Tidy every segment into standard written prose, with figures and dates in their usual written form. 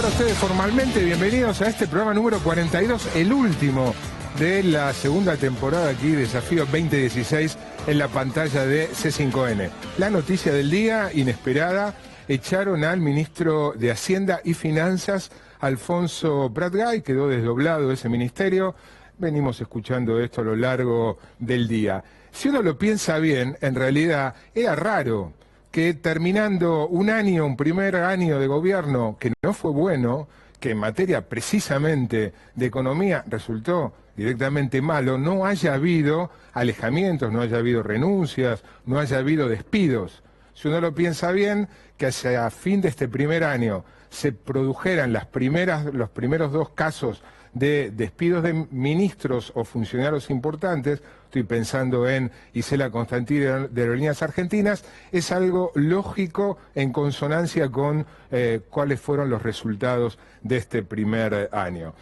para ustedes formalmente, bienvenidos a este programa número 42, el último de la segunda temporada aquí, Desafío 2016, en la pantalla de C5N. La noticia del día, inesperada, echaron al ministro de Hacienda y Finanzas, Alfonso Prat-Gay, quedó desdoblado ese ministerio. Venimos escuchando esto a lo largo del día. Si uno lo piensa bien, en realidad era raro que terminando un primer año de gobierno que no fue bueno, que en materia precisamente de economía resultó directamente malo, no haya habido alejamientos, no haya habido renuncias, no haya habido despidos. Si uno lo piensa bien, que hacia fin de este primer año se produjeran los primeros dos casos de despidos de ministros o funcionarios importantes, estoy pensando en Isela Constantini de Aerolíneas Argentinas, es algo lógico en consonancia con cuáles fueron los resultados de este primer año.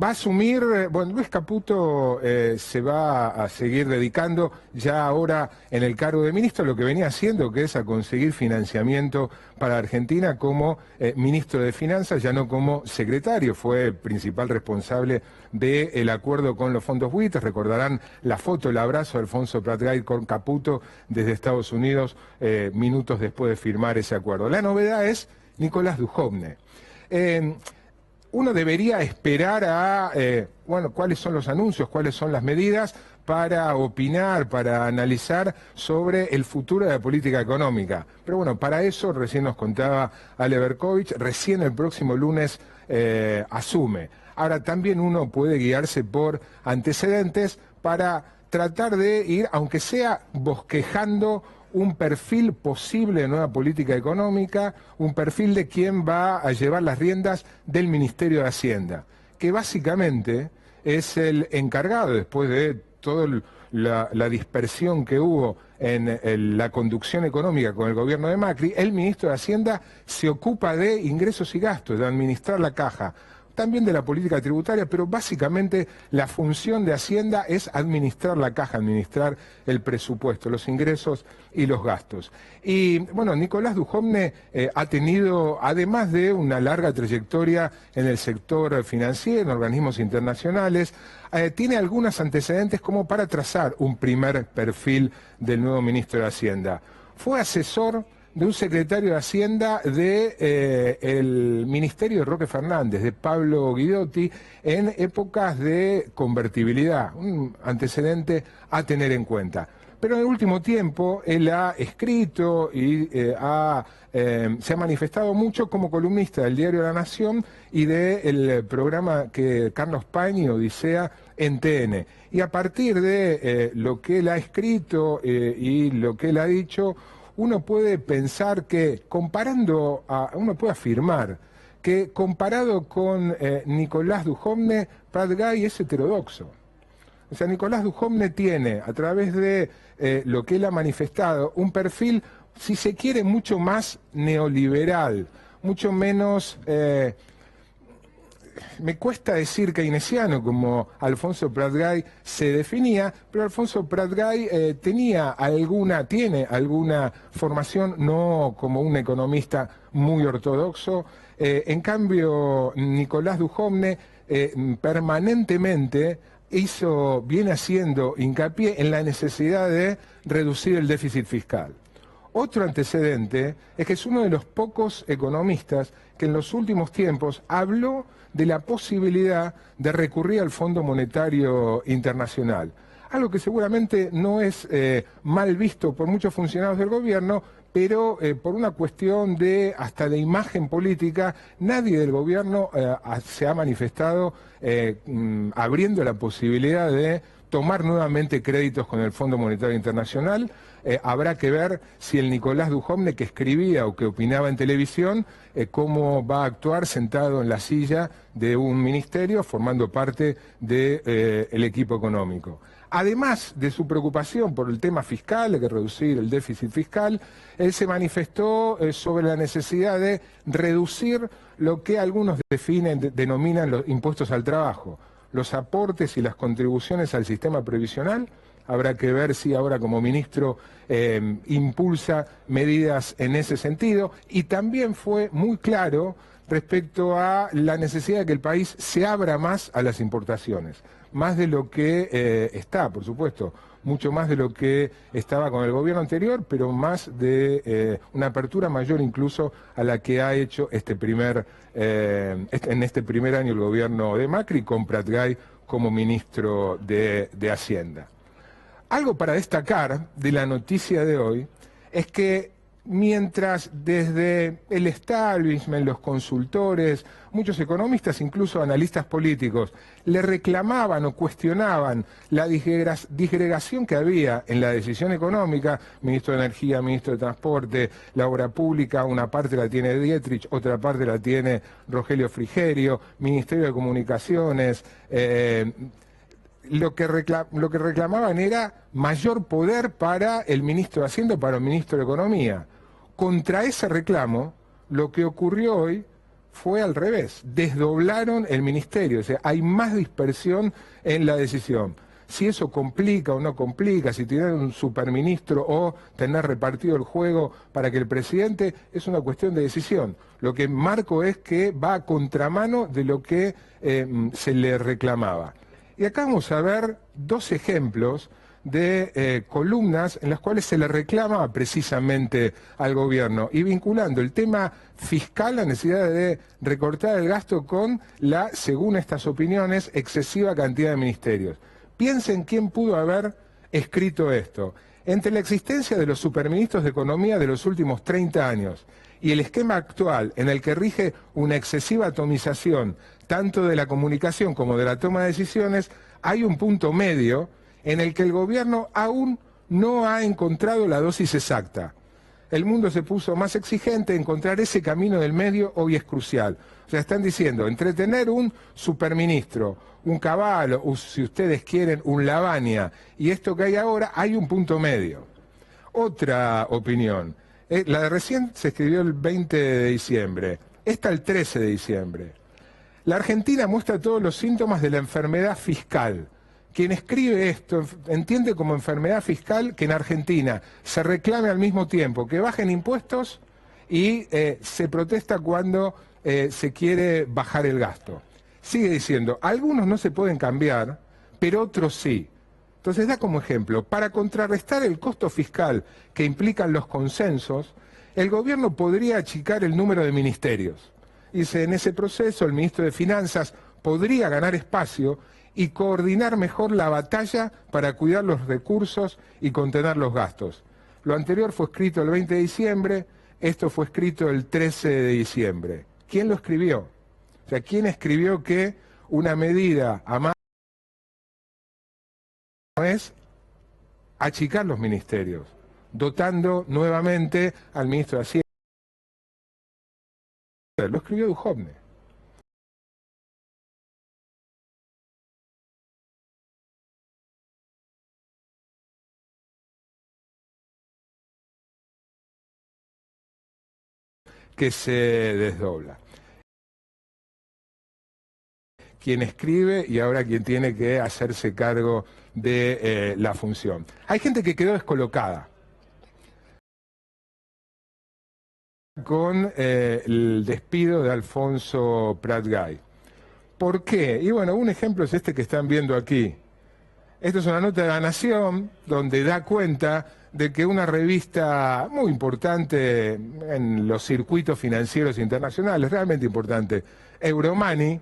Va a asumir, bueno, Luis Caputo se va a seguir dedicando ya ahora en el cargo de ministro a lo que venía haciendo, que es a conseguir financiamiento para Argentina como ministro de Finanzas, ya no como secretario. Fue el principal responsable del acuerdo con los fondos buitres. Recordarán la foto, el abrazo de Alfonso Prat-Gay con Caputo desde Estados Unidos minutos después de firmar ese acuerdo. La novedad es Nicolás Dujovne. Uno debería esperar a, bueno, cuáles son los anuncios, cuáles son las medidas para opinar, para analizar sobre el futuro de la política económica. Pero bueno, para eso recién nos contaba Ale Berkovich, recién el próximo lunes asume. Ahora también uno puede guiarse por antecedentes para tratar de ir, aunque sea bosquejando, un perfil posible de nueva política económica, un perfil de quién va a llevar las riendas del Ministerio de Hacienda, que básicamente es el encargado, después de toda la dispersión que hubo en la conducción económica con el gobierno de Macri, el ministro de Hacienda se ocupa de ingresos y gastos, de administrar la caja, también de la política tributaria, pero básicamente la función de Hacienda es administrar la caja, administrar el presupuesto, los ingresos y los gastos. Y bueno, Nicolás Dujovne ha tenido, además de una larga trayectoria en el sector financiero, en organismos internacionales, tiene algunos antecedentes como para trazar un primer perfil del nuevo ministro de Hacienda. Fue asesor de un secretario de Hacienda del Ministerio de Roque Fernández, de Pablo Guidotti, en épocas de convertibilidad, un antecedente a tener en cuenta. Pero en el último tiempo él ha escrito y se ha manifestado mucho como columnista del diario La Nación y del programa que Carlos Pañi, Odisea, en TN. Y a partir de lo que él ha escrito y lo que él ha dicho, uno puede pensar que, uno puede afirmar que comparado con Nicolás Dujovne, Prat-Gay es heterodoxo. O sea, Nicolás Dujovne tiene, a través de lo que él ha manifestado, un perfil, si se quiere, mucho más neoliberal, mucho menos, me cuesta decir keynesiano, como Alfonso Prat-Gay se definía, pero Alfonso Prat-Gay tiene alguna formación, no como un economista muy ortodoxo. En cambio, Nicolás Dujovne permanentemente viene haciendo hincapié en la necesidad de reducir el déficit fiscal. Otro antecedente es que es uno de los pocos economistas que en los últimos tiempos habló de la posibilidad de recurrir al Fondo Monetario Internacional. Algo que seguramente no es mal visto por muchos funcionarios del gobierno, pero por una cuestión hasta de imagen política, nadie del gobierno se ha manifestado abriendo la posibilidad de tomar nuevamente créditos con el Fondo Monetario Internacional. Habrá que ver si el Nicolás Dujovne que escribía o que opinaba en televisión, cómo va a actuar sentado en la silla de un ministerio formando parte del equipo económico. Además de su preocupación por el tema fiscal, de reducir el déficit fiscal, él se manifestó sobre la necesidad de reducir lo que algunos denominan los impuestos al trabajo, los aportes y las contribuciones al sistema previsional. Habrá que ver si ahora como ministro impulsa medidas en ese sentido. Y también fue muy claro respecto a la necesidad de que el país se abra más a las importaciones, más de lo que está, por supuesto, mucho más de lo que estaba con el gobierno anterior, pero más de una apertura mayor incluso a la que ha hecho en este primer año el gobierno de Macri con Pratgay como ministro de Hacienda. Algo para destacar de la noticia de hoy es que mientras desde el establishment, los consultores, muchos economistas, incluso analistas políticos, le reclamaban o cuestionaban la disgregación que había en la decisión económica, ministro de Energía, ministro de Transporte, la obra pública, una parte la tiene Dietrich, otra parte la tiene Rogelio Frigerio, Ministerio de Comunicaciones, lo que reclamaban era mayor poder para el ministro de Hacienda, para el ministro de Economía. Contra ese reclamo, lo que ocurrió hoy fue al revés. Desdoblaron el ministerio, o sea, hay más dispersión en la decisión. Si eso complica o no complica, si tener un superministro o tener repartido el juego para que el presidente, es una cuestión de decisión. Lo que marco es que va a contramano de lo que se le reclamaba. Y acá vamos a ver dos ejemplos de columnas en las cuales se le reclama precisamente al gobierno y vinculando el tema fiscal, la necesidad de recortar el gasto con la, según estas opiniones, excesiva cantidad de ministerios. Piensen quién pudo haber escrito esto. Entre la existencia de los superministros de Economía de los últimos 30 años y el esquema actual en el que rige una excesiva atomización tanto de la comunicación como de la toma de decisiones, hay un punto medio en el que el gobierno aún no ha encontrado la dosis exacta. El mundo se puso más exigente, encontrar ese camino del medio hoy es crucial. O sea, están diciendo, entretener un superministro, un Cavallo, o si ustedes quieren, un Lavagna, y esto que hay ahora, hay un punto medio. Otra opinión, la de recién se escribió el 20 de diciembre, esta el 13 de diciembre. La Argentina muestra todos los síntomas de la enfermedad fiscal. Quien escribe esto entiende como enfermedad fiscal que en Argentina se reclame al mismo tiempo que bajen impuestos y se protesta cuando se quiere bajar el gasto. Sigue diciendo, algunos no se pueden cambiar, pero otros sí. Entonces da como ejemplo, para contrarrestar el costo fiscal que implican los consensos, el gobierno podría achicar el número de ministerios. Dice, en ese proceso el ministro de Finanzas podría ganar espacio y coordinar mejor la batalla para cuidar los recursos y contener los gastos. Lo anterior fue escrito el 20 de diciembre, esto fue escrito el 13 de diciembre. ¿Quién lo escribió? O sea, ¿quién escribió que una medida a más es achicar los ministerios, dotando nuevamente al ministro de Hacienda? Lo escribió Duhovne. Que se desdobla. Quien escribe y ahora quien tiene que hacerse cargo de la función. Hay gente que quedó descolocada con el despido de Alfonso Pratgay. ¿Por qué? Y bueno, un ejemplo es este que están viendo aquí. Esto es una nota de La Nación donde da cuenta de que una revista muy importante en los circuitos financieros internacionales, realmente importante, Euromoney,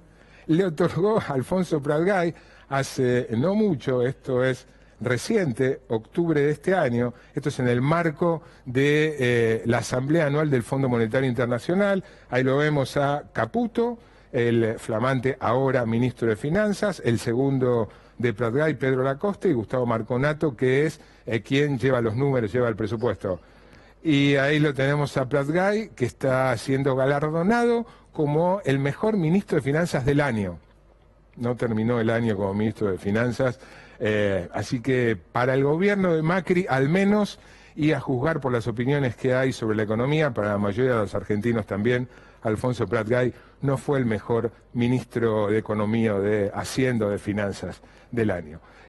le otorgó a Alfonso Pratgay hace no mucho, esto es reciente, octubre de este año, esto es en el marco de la Asamblea Anual del Fondo Monetario Internacional, ahí lo vemos a Caputo, el flamante ahora ministro de Finanzas, el segundo de Pratgay, Pedro Lacoste, y Gustavo Marconato, que es quien lleva los números, lleva el presupuesto. Y ahí lo tenemos a Pratgay, que está siendo galardonado como el mejor ministro de Finanzas del año. No terminó el año como ministro de Finanzas, así que para el gobierno de Macri, al menos, y a juzgar por las opiniones que hay sobre la economía, para la mayoría de los argentinos también, Alfonso Pratgay no fue el mejor ministro de Economía o de Hacienda o de Finanzas del año.